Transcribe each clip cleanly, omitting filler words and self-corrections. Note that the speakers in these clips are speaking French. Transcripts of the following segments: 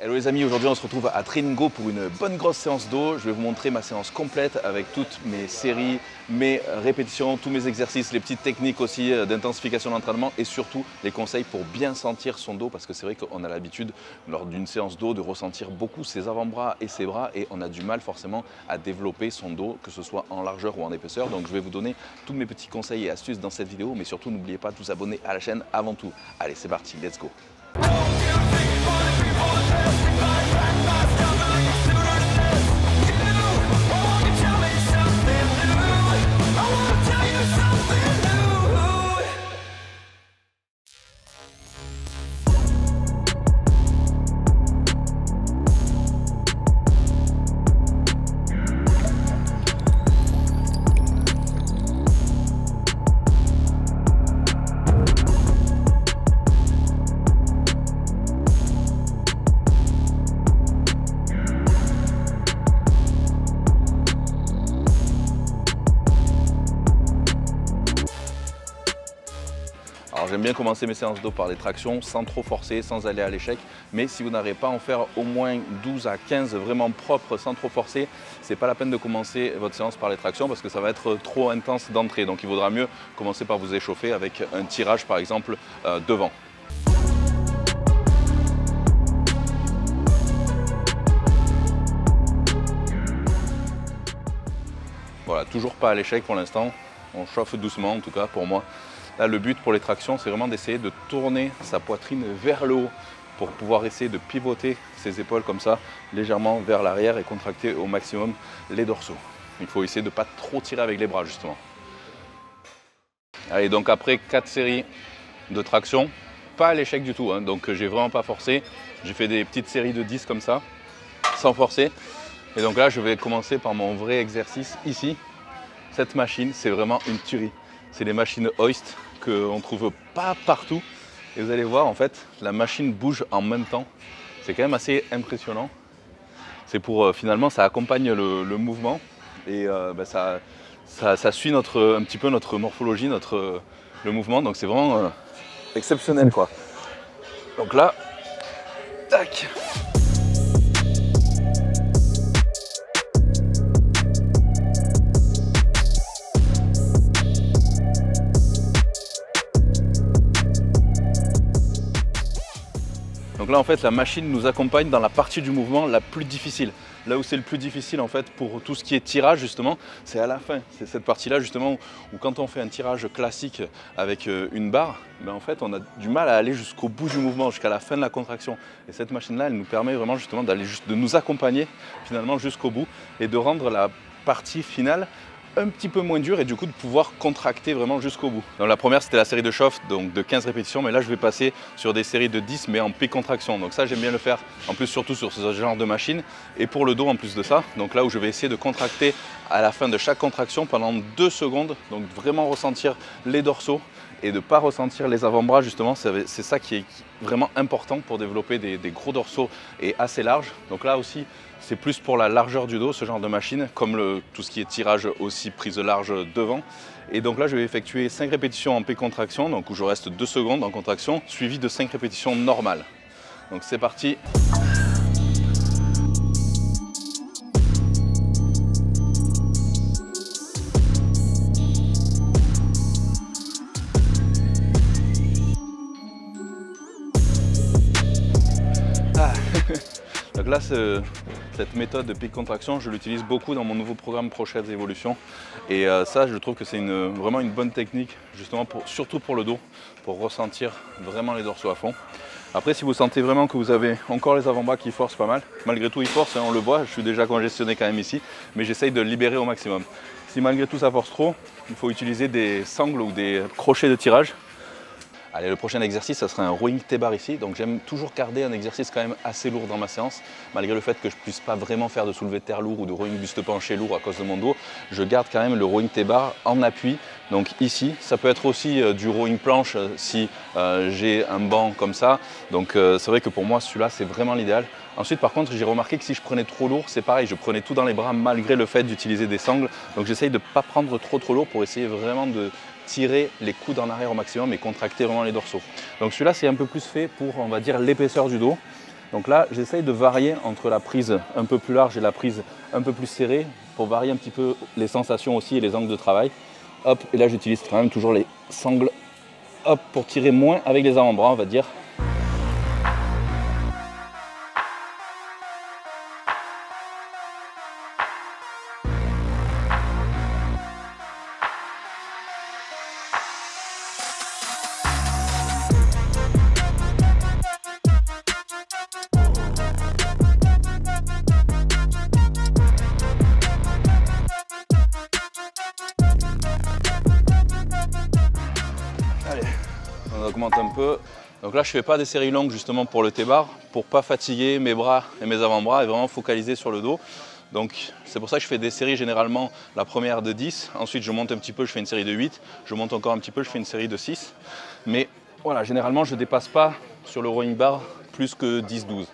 Hello les amis, aujourd'hui on se retrouve à Trainingo pour une bonne grosse séance d'eau. Je vais vous montrer ma séance complète avec toutes mes séries, mes répétitions, tous mes exercices, les petites techniques aussi d'intensification d'entraînement et surtout les conseils pour bien sentir son dos parce que c'est vrai qu'on a l'habitude lors d'une séance d'eau de ressentir beaucoup ses avant-bras et ses bras et on a du mal forcément à développer son dos, que ce soit en largeur ou en épaisseur. Donc je vais vous donner tous mes petits conseils et astuces dans cette vidéo, mais surtout n'oubliez pas de vous abonner à la chaîne avant tout. Allez c'est parti, let's go! Alors j'aime bien commencer mes séances d'eau par les tractions sans trop forcer, sans aller à l'échec. Mais si vous n'arrivez pas à en faire au moins 12 à 15 vraiment propres sans trop forcer, c'est pas la peine de commencer votre séance par les tractions parce que ça va être trop intense d'entrée. Donc il vaudra mieux commencer par vous échauffer avec un tirage par exemple devant. Voilà, toujours pas à l'échec pour l'instant. On chauffe doucement en tout cas pour moi. Là, le but pour les tractions, c'est vraiment d'essayer de tourner sa poitrine vers le haut pour pouvoir essayer de pivoter ses épaules comme ça, légèrement vers l'arrière et contracter au maximum les dorsaux. Il faut essayer de ne pas trop tirer avec les bras justement. Allez, donc après 4 séries de traction, pas à l'échec du tout, hein, donc j'ai vraiment pas forcé. J'ai fait des petites séries de 10 comme ça, sans forcer. Et donc là, je vais commencer par mon vrai exercice ici. Cette machine, c'est vraiment une tuerie. C'est les machines Hoist qu'on ne trouve pas partout. Et vous allez voir, en fait, la machine bouge en même temps. C'est quand même assez impressionnant. C'est pour, finalement, ça accompagne le mouvement. Et ça suit un petit peu notre morphologie, le mouvement. Donc c'est vraiment exceptionnel, quoi. Donc là, tac! Donc là en fait la machine nous accompagne dans la partie du mouvement la plus difficile. Là où c'est le plus difficile en fait pour tout ce qui est tirage justement, c'est à la fin. C'est cette partie-là justement où quand on fait un tirage classique avec une barre, ben en fait on a du mal à aller jusqu'au bout du mouvement, jusqu'à la fin de la contraction. Et cette machine-là, elle nous permet vraiment justement de nous accompagner finalement jusqu'au bout et de rendre la partie finale un petit peu moins dur et du coup de pouvoir contracter vraiment jusqu'au bout. Donc la première c'était la série de chauffe donc de 15 répétitions, mais là je vais passer sur des séries de 10 mais en P-contraction. Donc ça j'aime bien le faire en plus surtout sur ce genre de machine et pour le dos en plus de ça. Donc là où je vais essayer de contracter à la fin de chaque contraction pendant 2 secondes, donc vraiment ressentir les dorsaux et de ne pas ressentir les avant-bras justement, c'est ça qui est vraiment important pour développer des gros dorsaux et assez larges. Donc là aussi c'est plus pour la largeur du dos ce genre de machine, comme tout ce qui est tirage aussi prise large devant. Et donc là je vais effectuer 5 répétitions en P-contraction, donc où je reste 2 secondes en contraction, suivi de 5 répétitions normales. Donc c'est parti. Donc là, cette méthode de pic contraction, je l'utilise beaucoup dans mon nouveau programme Prochaines Évolutions. Et ça, je trouve que c'est vraiment une bonne technique, justement, surtout pour le dos, pour ressentir vraiment les dorsaux à fond. Après, si vous sentez vraiment que vous avez encore les avant-bras qui forcent pas mal, malgré tout ils forcent, hein, on le voit, je suis déjà congestionné quand même ici, mais j'essaye de le libérer au maximum. Si malgré tout ça force trop, il faut utiliser des sangles ou des crochets de tirage. Allez, le prochain exercice, ça sera un rowing T-bar ici. Donc j'aime toujours garder un exercice quand même assez lourd dans ma séance. Malgré le fait que je ne puisse pas vraiment faire de soulevé de terre lourd ou de rowing buste penché lourd à cause de mon dos, je garde quand même le rowing T-bar en appui. Donc ici, ça peut être aussi du rowing planche si j'ai un banc comme ça. Donc c'est vrai que pour moi, celui-là, c'est vraiment l'idéal. Ensuite, par contre, j'ai remarqué que si je prenais trop lourd, c'est pareil, je prenais tout dans les bras malgré le fait d'utiliser des sangles. Donc j'essaye de ne pas prendre trop lourd pour essayer vraiment de tirer les coudes en arrière au maximum et contracter vraiment les dorsaux. Donc celui-là, c'est un peu plus fait pour, on va dire, l'épaisseur du dos. Donc là, j'essaye de varier entre la prise un peu plus large et la prise un peu plus serrée pour varier un petit peu les sensations aussi et les angles de travail. Hop, et là j'utilise quand même toujours les sangles, hop, pour tirer moins avec les avant-bras, on va dire. On augmente un peu. Donc là, je ne fais pas des séries longues justement pour le T-bar, pour ne pas fatiguer mes bras et mes avant-bras et vraiment focaliser sur le dos. Donc c'est pour ça que je fais des séries généralement, la première de 10, ensuite je monte un petit peu, je fais une série de 8, je monte encore un petit peu, je fais une série de 6. Mais voilà, généralement je ne dépasse pas sur le rowing bar plus que 10-12.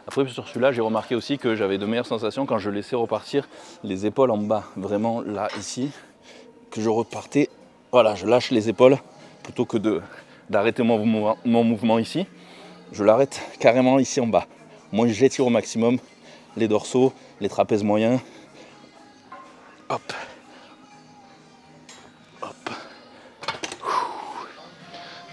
Après sur celui-là, j'ai remarqué aussi que j'avais de meilleures sensations quand je laissais repartir les épaules en bas, vraiment là, ici, que je repartais, voilà, je lâche les épaules plutôt que d'arrêter mon mouvement ici, je l'arrête carrément ici en bas. Moi j'étire au maximum les dorsaux, les trapèzes moyens, hop, hop.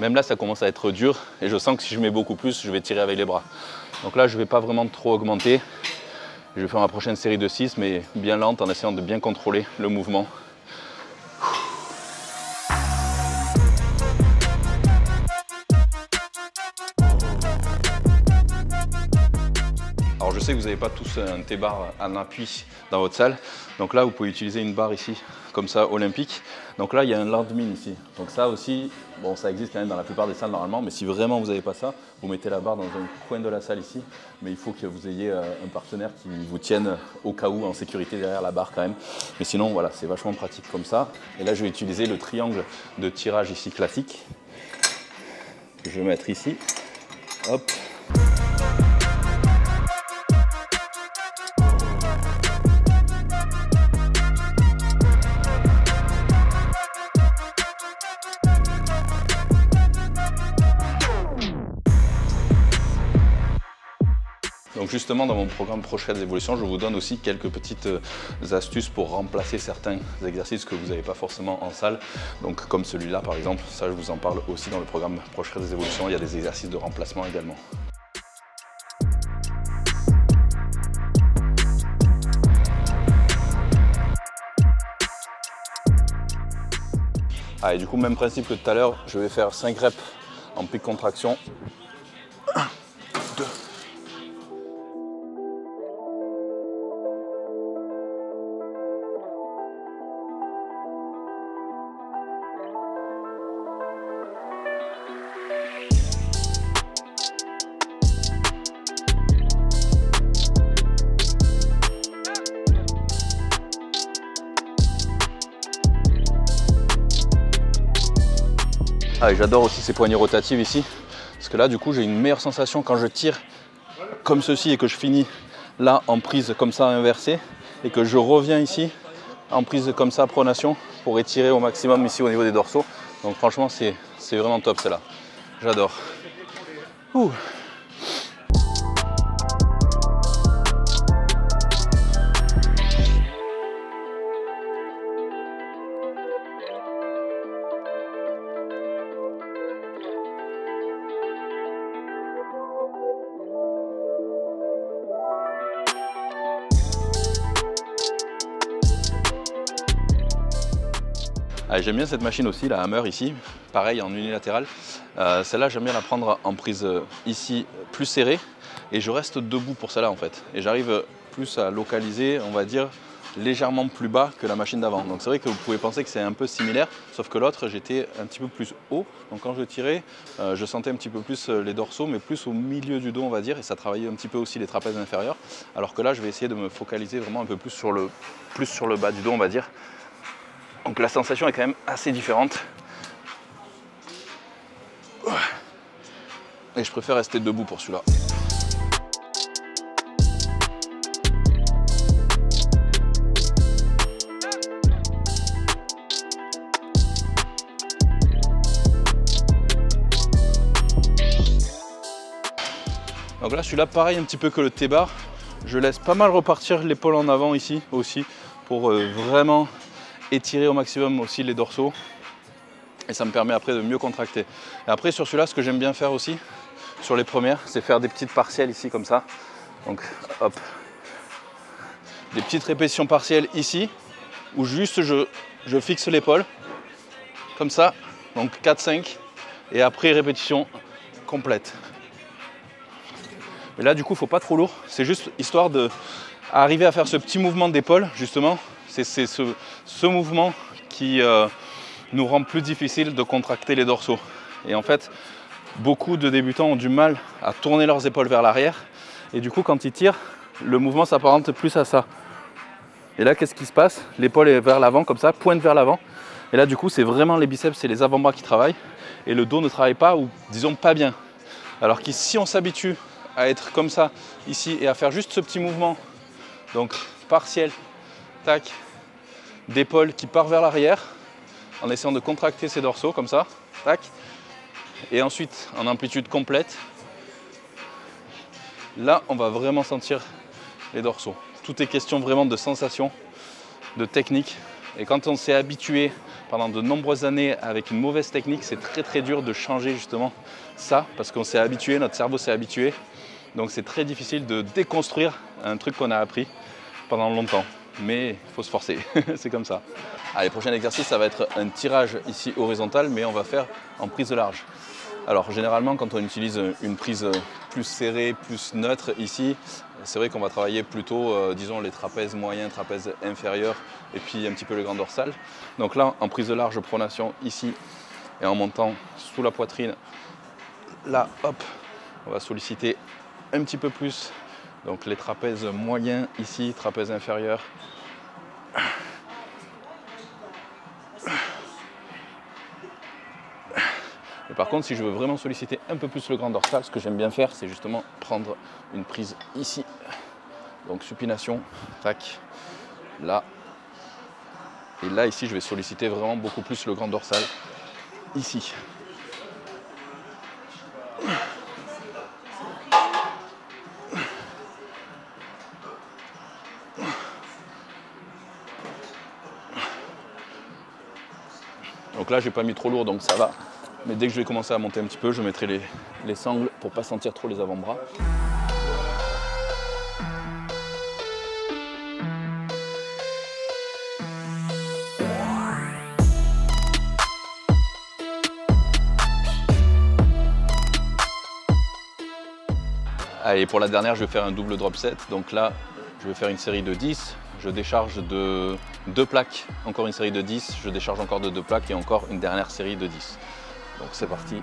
Même là ça commence à être dur et je sens que si je mets beaucoup plus, je vais tirer avec les bras. Donc là, je ne vais pas vraiment trop augmenter. Je vais faire ma prochaine série de 6, mais bien lente en essayant de bien contrôler le mouvement. Alors je sais que vous n'avez pas tous un T-bar en appui dans votre salle. Donc là, vous pouvez utiliser une barre ici, comme ça, olympique. Donc là, il y a un landmine ici. Donc ça aussi, bon, ça existe quand même dans la plupart des salles normalement. Mais si vraiment vous n'avez pas ça, vous mettez la barre dans un coin de la salle ici. Mais il faut que vous ayez un partenaire qui vous tienne au cas où en sécurité derrière la barre quand même. Mais sinon, voilà, c'est vachement pratique comme ça. Et là, je vais utiliser le triangle de tirage ici classique. Que je vais mettre ici. Hop. Donc justement dans mon programme Prochaines Évolutions, je vous donne aussi quelques petites astuces pour remplacer certains exercices que vous n'avez pas forcément en salle. Donc comme celui-là par exemple, ça je vous en parle aussi dans le programme Prochaines Évolutions, il y a des exercices de remplacement également. Ah, et du coup même principe que tout à l'heure, je vais faire 5 reps en pic contraction. 1, 2. Ah, et j'adore aussi ces poignées rotatives ici, parce que là du coup j'ai une meilleure sensation quand je tire comme ceci et que je finis là en prise comme ça inversée et que je reviens ici en prise comme ça pronation pour étirer au maximum ici au niveau des dorsaux. Donc franchement c'est vraiment top celle-là, j'adore. J'aime bien cette machine aussi, la Hammer ici, pareil en unilatéral. Celle-là, j'aime bien la prendre en prise ici plus serrée et je reste debout pour celle-là en fait. Et j'arrive plus à localiser, on va dire, légèrement plus bas que la machine d'avant. Donc c'est vrai que vous pouvez penser que c'est un peu similaire, sauf que l'autre, j'étais un petit peu plus haut. Donc quand je tirais, je sentais un petit peu plus les dorsaux, mais plus au milieu du dos, on va dire, et ça travaillait un petit peu aussi les trapèzes inférieurs. Alors que là, je vais essayer de me focaliser vraiment un peu plus sur le bas du dos, on va dire. Donc la sensation est quand même assez différente. Et je préfère rester debout pour celui-là. Donc là, celui-là, pareil un petit peu que le T-bar. Je laisse pas mal repartir l'épaule en avant ici aussi pour vraiment étirer au maximum aussi les dorsaux. Et ça me permet après de mieux contracter. Et après, sur celui-là, ce que j'aime bien faire aussi, sur les premières, c'est faire des petites partielles ici comme ça. Donc, hop. Des petites répétitions partielles ici, où juste je fixe l'épaule, comme ça. Donc 4-5. Et après, répétition complète. Et là, du coup, il ne faut pas trop lourd. C'est juste histoire d'arriver à faire ce petit mouvement d'épaule, justement. C'est ce mouvement qui nous rend plus difficile de contracter les dorsaux. Et en fait, beaucoup de débutants ont du mal à tourner leurs épaules vers l'arrière. Et du coup, quand ils tirent, le mouvement s'apparente plus à ça. Et là, qu'est-ce qui se passe? L'épaule est vers l'avant, comme ça, pointe vers l'avant. Et là, du coup, c'est vraiment les biceps et les avant-bras qui travaillent. Et le dos ne travaille pas, ou disons pas bien. Alors que si on s'habitue à être comme ça ici et à faire juste ce petit mouvement, donc partiel, tac, d'épaule qui part vers l'arrière, en essayant de contracter ses dorsaux comme ça, tac, et ensuite en amplitude complète, là on va vraiment sentir les dorsaux. Tout est question vraiment de sensation, de technique, et quand on s'est habitué pendant de nombreuses années avec une mauvaise technique, c'est très dur de changer justement ça, parce qu'on s'est habitué, notre cerveau s'est habitué. Donc c'est très difficile de déconstruire un truc qu'on a appris pendant longtemps. Mais il faut se forcer, c'est comme ça. Allez, prochain exercice, ça va être un tirage ici horizontal, mais on va faire en prise large. Alors généralement, quand on utilise une prise plus serrée, plus neutre ici, c'est vrai qu'on va travailler plutôt, disons, les trapèzes moyens, trapèzes inférieurs, et puis un petit peu le grand dorsal. Donc là, en prise large, pronation ici, et en montant sous la poitrine, là, hop, on va solliciter un petit peu plus, donc les trapèzes moyens ici, trapèze inférieur. Et par contre, si je veux vraiment solliciter un peu plus le grand dorsal, ce que j'aime bien faire, c'est justement prendre une prise ici. Donc supination, tac, là. Et là, ici, je vais solliciter vraiment beaucoup plus le grand dorsal, ici. Donc là, j'ai pas mis trop lourd, donc ça va. Mais dès que je vais commencer à monter un petit peu, je mettrai les sangles pour pas sentir trop les avant-bras. Allez, pour la dernière, je vais faire un double drop set. Donc là, je vais faire une série de 10. Je décharge de 2 plaques, encore une série de 10. Je décharge encore de 2 plaques et encore une dernière série de 10. Donc c'est parti.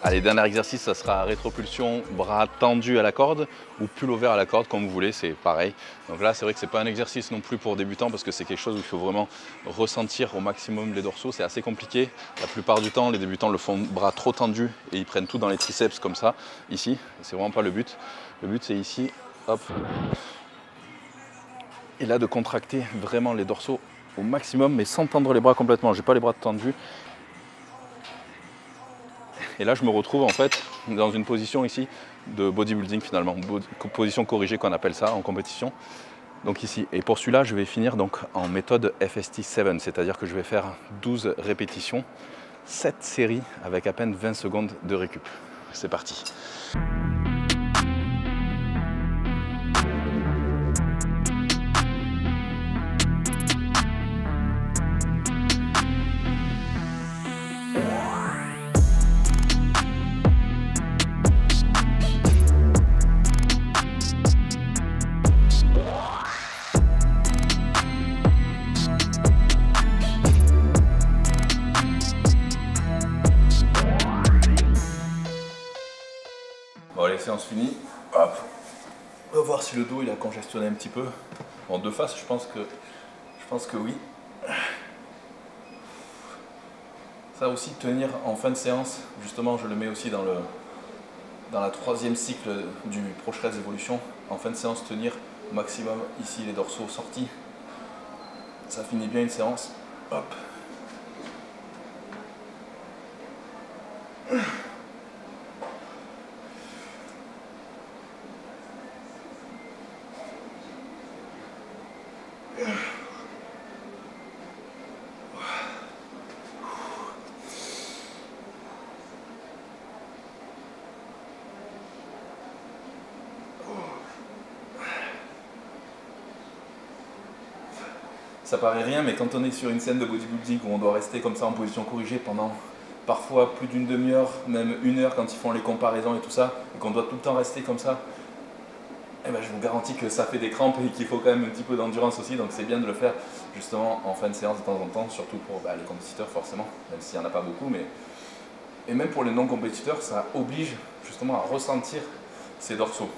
Allez, dernier exercice, ça sera rétropulsion, bras tendus à la corde ou pull over à la corde, comme vous voulez, c'est pareil. Donc là, c'est vrai que ce n'est pas un exercice non plus pour débutants parce que c'est quelque chose où il faut vraiment ressentir au maximum les dorsaux. C'est assez compliqué. La plupart du temps, les débutants le font bras trop tendus et ils prennent tout dans les triceps comme ça, ici. C'est vraiment pas le but. Le but, c'est ici, hop. Et là, de contracter vraiment les dorsaux au maximum, mais sans tendre les bras complètement. Je n'ai pas les bras tendus. Et là, je me retrouve en fait dans une position ici de bodybuilding finalement, position corrigée qu'on appelle ça en compétition. Donc ici, et pour celui-là, je vais finir donc en méthode FST7, c'est-à-dire que je vais faire 12 répétitions, 7 séries avec à peine 20 secondes de récup. C'est parti. séance finie. Hop. On va voir si le dos il a congestionné un petit peu. Bon, de face, je pense que oui. Ça aussi, tenir en fin de séance, justement, je le mets aussi dans la troisième cycle du Pro-Shreds Evolution. En fin de séance, tenir au maximum ici les dorsaux sortis. Ça finit bien une séance. Hop. Ça paraît rien, mais quand on est sur une scène de bodybuilding où on doit rester comme ça en position corrigée pendant parfois plus d'une demi-heure, même 1 heure quand ils font les comparaisons et tout ça, et qu'on doit tout le temps rester comme ça, eh ben, je vous garantis que ça fait des crampes et qu'il faut quand même un petit peu d'endurance aussi, donc c'est bien de le faire justement en fin de séance de temps en temps, surtout pour les compétiteurs forcément, même s'il n'y en a pas beaucoup, mais et même pour les non-compétiteurs, ça oblige justement à ressentir ces dorsaux.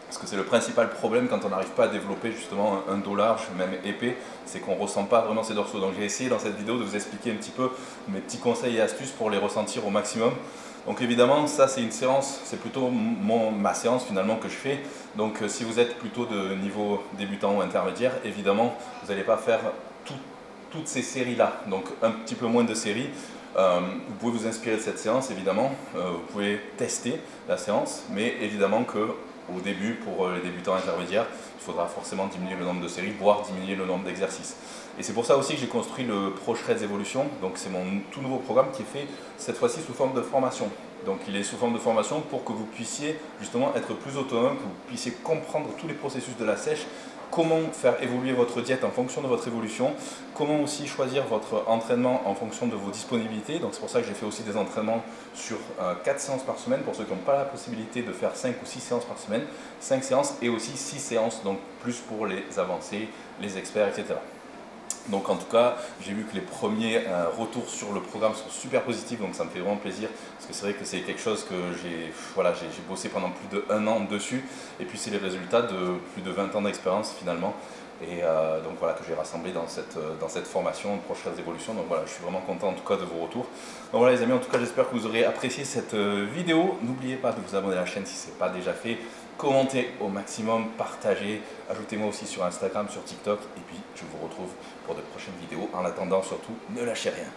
Parce que c'est le principal problème quand on n'arrive pas à développer justement un dos large, même épais, c'est qu'on ne ressent pas vraiment ces dorsaux. Donc j'ai essayé dans cette vidéo de vous expliquer un petit peu mes petits conseils et astuces pour les ressentir au maximum. Donc évidemment, ça c'est une séance, c'est plutôt ma séance finalement que je fais. Donc si vous êtes plutôt de niveau débutant ou intermédiaire, évidemment, vous n'allez pas faire toutes ces séries-là. Donc un petit peu moins de séries. Vous pouvez vous inspirer de cette séance, évidemment. Vous pouvez tester la séance, mais évidemment que au début, pour les débutants intermédiaires, il faudra forcément diminuer le nombre de séries, voire diminuer le nombre d'exercices. Et c'est pour ça aussi que j'ai construit le Pro-Shreds Evolution. Donc c'est mon tout nouveau programme qui est fait cette fois-ci sous forme de formation. Donc il est sous forme de formation pour que vous puissiez justement être plus autonome, que vous puissiez comprendre tous les processus de la sèche, comment faire évoluer votre diète en fonction de votre évolution, comment aussi choisir votre entraînement en fonction de vos disponibilités. Donc c'est pour ça que j'ai fait aussi des entraînements sur 4 séances par semaine pour ceux qui n'ont pas la possibilité de faire 5 ou 6 séances par semaine, 5 séances et aussi 6 séances, donc plus pour les avancés, les experts, etc. Donc en tout cas, j'ai vu que les premiers retours sur le programme sont super positifs, donc ça me fait vraiment plaisir, parce que c'est vrai que c'est quelque chose que j'ai bossé pendant plus d'1 an dessus, et puis c'est les résultats de plus de 20 ans d'expérience finalement, et donc voilà, que j'ai rassemblé dans cette formation Pro-Shreds Evolution. Donc voilà, je suis vraiment content en tout cas de vos retours. Donc voilà les amis, en tout cas j'espère que vous aurez apprécié cette vidéo. N'oubliez pas de vous abonner à la chaîne si ce n'est pas déjà fait. Commentez au maximum, partagez, ajoutez-moi aussi sur Instagram, sur TikTok, et puis je vous retrouve pour de prochaines vidéos. En attendant, surtout, ne lâchez rien.